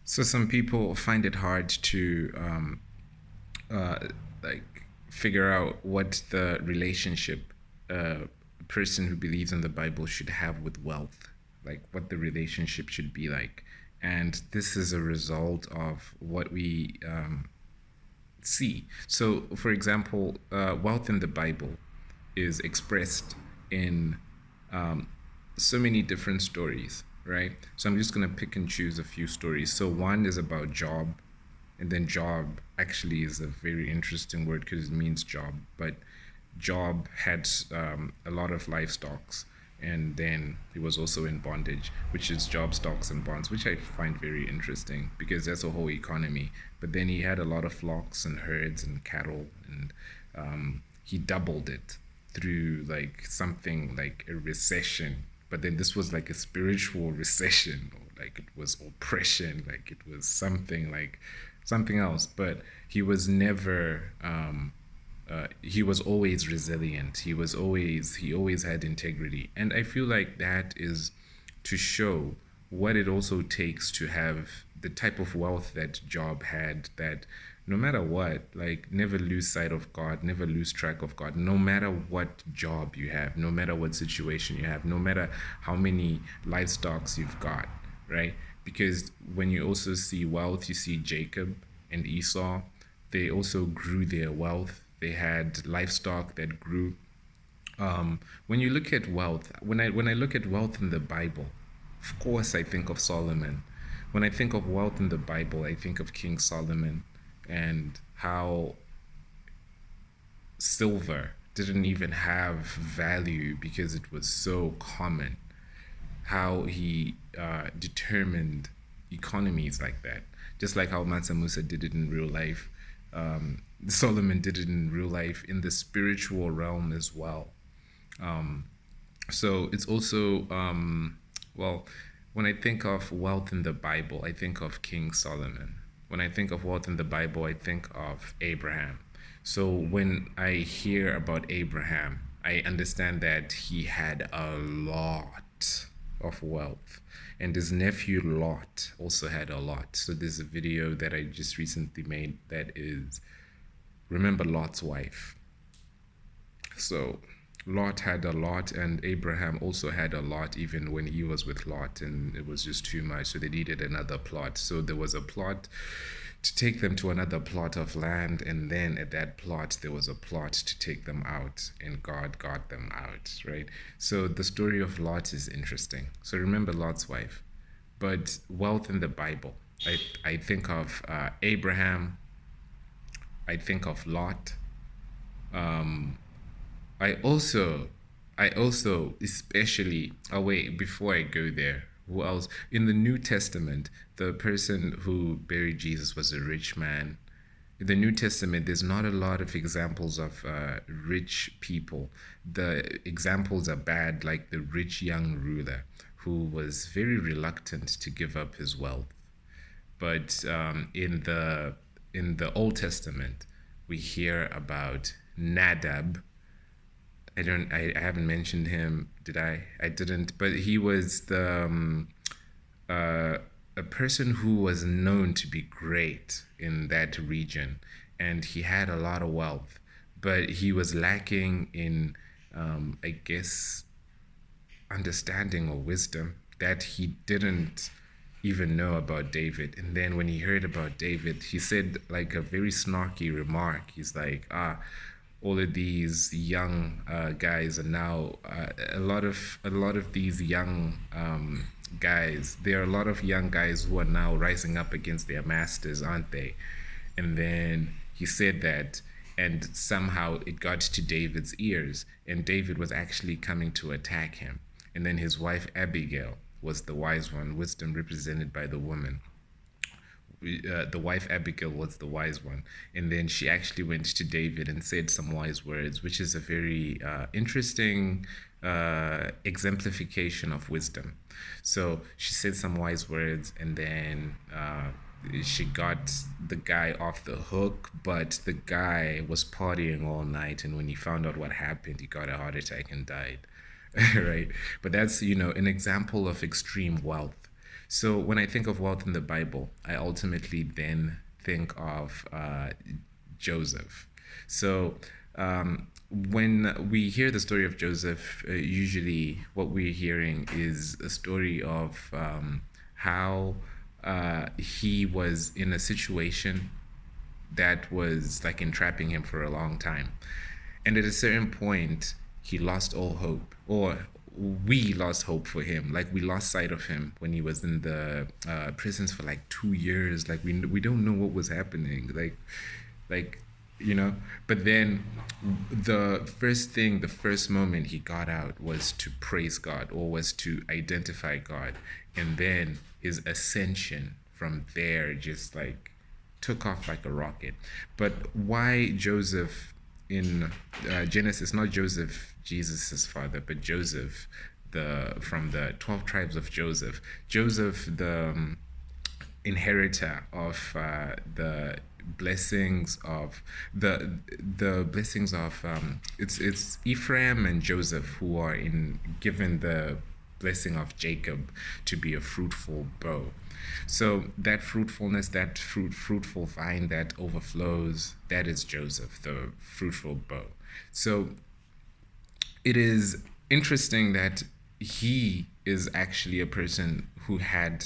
So some people find it hard to uh, like figure out what the relationship a person who believes in the Bible should have with wealth, like what the relationship should be like. And this is a result of what we see. So, for example, wealth in the Bible is expressed in um, so many different stories, right? So I'm just going to pick and choose a few stories. So one is about Job, and then Job actually is a very interesting word because it means job, but Job had a lot of livestock, and then he was also in bondage, which is job stocks and bonds, which I find very interesting because that's a whole economy. But then he had a lot of flocks and herds and cattle, and he doubled it through like something like a recession. But then this was like a spiritual recession, or like it was oppression, like it was something like something else. But he was never he was always resilient. He always had integrity, and I feel like that is to show what it also takes to have the type of wealth that Job had. That no matter what, like never lose sight of God, never lose track of God. No matter what job you have, no matter what situation you have, no matter how many livestocks you've got, right? Because when you also see wealth, you see Jacob and Esau, they also grew their wealth. They had livestock that grew. When you look at wealth, when I look at wealth in the Bible, of course I think of Solomon. When I think of wealth in the Bible, I think of King Solomon and how silver didn't even have value because it was so common. How he determined economies like that, just like how Mansa Musa did it in real life. Solomon did it in real life in the spiritual realm as well. So it's also, well, when I think of wealth in the Bible, I think of King Solomon. When I think of wealth in the Bible, I think of Abraham. So when I hear about Abraham, I understand that he had a lot of wealth. And his nephew Lot also had a lot. So there's a video that I just recently made that is remember Lot's wife. So Lot had a lot, and Abraham also had a lot, even when he was with Lot, and it was just too much. So they needed another plot. So there was a plot to take them to another plot of land, and then at that plot, there was a plot to take them out, and God got them out, right? So the story of Lot is interesting. So remember Lot's wife. But wealth in the Bible, I think of Abraham, I think of Lot, I also, especially, oh wait, before I go there, who else? In the New Testament, the person who buried Jesus was a rich man. In the New Testament, there's not a lot of examples of rich people. The examples are bad, like the rich young ruler who was very reluctant to give up his wealth. But in the Old Testament, we hear about Nadab. I haven't mentioned him, did I? I didn't, but he was uh, a person who was known to be great in that region, and he had a lot of wealth, but he was lacking in, I guess, understanding or wisdom that he didn't even know about David. And then when he heard about David, he said like a very snarky remark. He's like, all of these young guys are now a lot of these young guys. There are a lot of young guys who are now rising up against their masters, aren't they? And then he said that, and somehow it got to David's ears, and David was actually coming to attack him. And then his wife Abigail was the wise one, wisdom represented by the woman. The wife Abigail was the wise one, and then she actually went to David and said some wise words, which is a very interesting exemplification of wisdom. So she said some wise words, and then she got the guy off the hook, but the guy was partying all night, and when he found out what happened, he got a heart attack and died. Right? But that's, an example of extreme wealth. So when I think of wealth in the Bible, I ultimately then think of Joseph. So when we hear the story of Joseph, usually what we're hearing is a story of how he was in a situation that was like entrapping him for a long time. And at a certain point, he lost all hope, or we lost hope for him. Like we lost sight of him when he was in the prisons for like 2 years. Like we don't know what was happening. Like you know. But then the first moment he got out was to praise God, or was to identify God, and then his ascension from there just like took off like a rocket. But why Joseph in Genesis? Not Joseph, Jesus's father, but Joseph, the from the 12 tribes of Joseph. Joseph, the inheritor of the blessings of the blessings of it's Ephraim and Joseph who are in given the blessing of Jacob to be a fruitful bow. So that fruitfulness, that fruitful vine that overflows, that is Joseph, the fruitful bow. So it is interesting that he is actually a person who had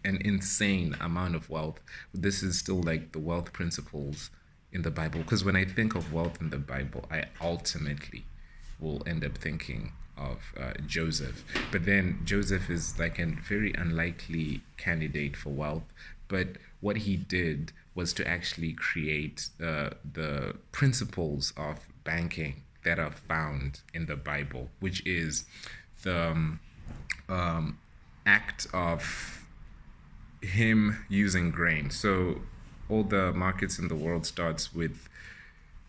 an insane amount of wealth. This is still like the wealth principles in the Bible. Because when I think of wealth in the Bible, I ultimately will end up thinking of Joseph. But then Joseph is like a very unlikely candidate for wealth. But what he did was to actually create the principles of banking that are found in the Bible, which is the act of him using grain. So all the markets in the world starts with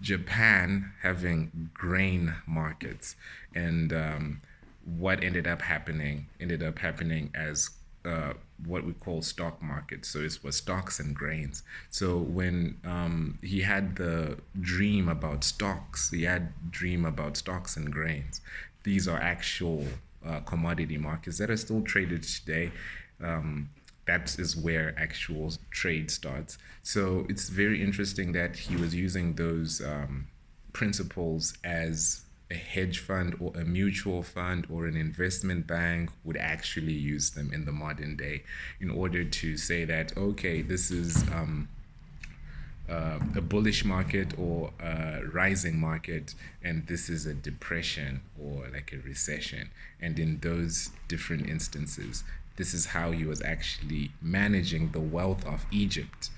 Japan having grain markets, and what ended up happening as what we call stock markets. So it was stocks and grains. So when he had the dream about stocks, he had dream about stocks and grains. These are actual commodity markets that are still traded today. That is where actual trade starts. So it's very interesting that he was using those principles as a hedge fund or a mutual fund or an investment bank would actually use them in the modern day in order to say that, okay, this is a bullish market or a rising market, and this is a depression or like a recession. And in those different instances, this is how he was actually managing the wealth of Egypt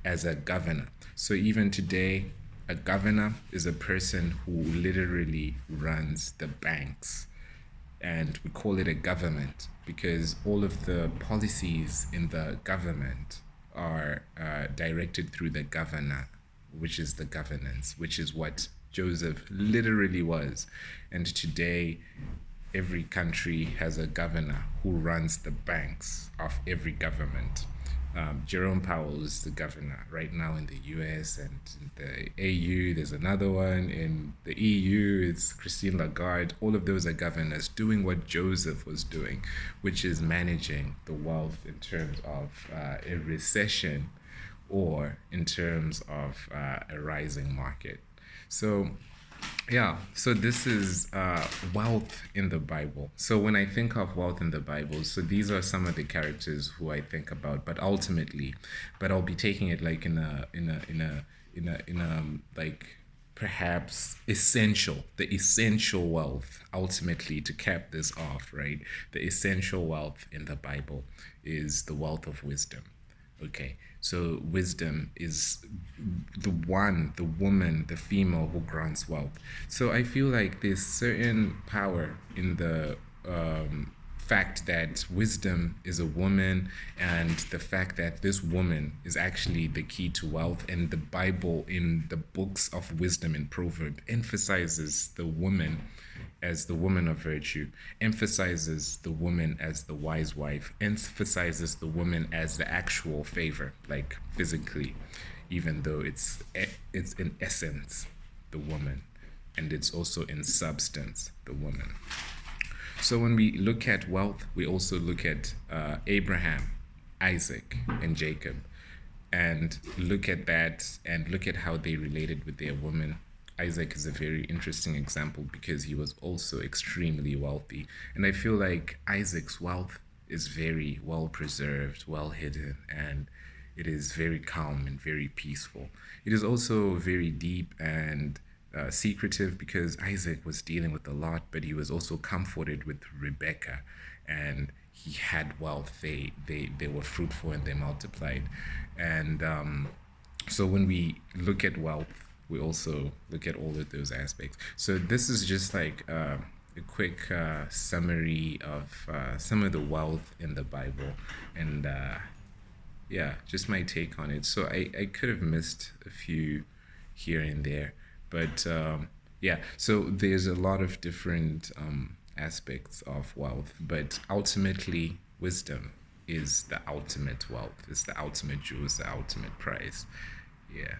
as a governor. So even today, a governor is a person who literally runs the banks. And we call it a government because all of the policies in the government are directed through the governor, which is the governance, which is what Joseph literally was. And today, every country has a governor who runs the banks of every government. Jerome Powell is the governor right now in the US, and in the AU, there's another one. In the EU, it's Christine Lagarde. All of those are governors doing what Joseph was doing, which is managing the wealth in terms of a recession or in terms of a rising market. So yeah, so this is wealth in the Bible. So when I think of wealth in the Bible, so these are some of the characters who I think about. But ultimately, but I'll be taking it like in a like perhaps the essential wealth. Ultimately, to cap this off, right? The essential wealth in the Bible is the wealth of wisdom. Okay, so wisdom is the woman, the female who grants wealth. So I feel like there's certain power in the fact that wisdom is a woman, and the fact that this woman is actually the key to wealth. And the Bible, in the books of wisdom and proverb, emphasizes the woman as the woman of virtue, emphasizes the woman as the wise wife, emphasizes the woman as the actual favor, like physically, even though it's in essence the woman, and it's also in substance the woman. So when we look at wealth, we also look at Abraham, Isaac, and Jacob, and look at that and look at how they related with their women. Isaac is a very interesting example because he was also extremely wealthy. And I feel like Isaac's wealth is very well preserved, well hidden, and it is very calm and very peaceful. It is also very deep and secretive because Isaac was dealing with a lot, but he was also comforted with Rebecca, and he had wealth. They were fruitful and they multiplied, and so when we look at wealth, we also look at all of those aspects. So this is just like a quick summary of some of the wealth in the Bible, and yeah, just my take on it. So I could have missed a few here and there, but yeah, so there's a lot of different aspects of wealth, but ultimately, wisdom is the ultimate wealth, it's the ultimate jewel, it's the ultimate prize. Yeah.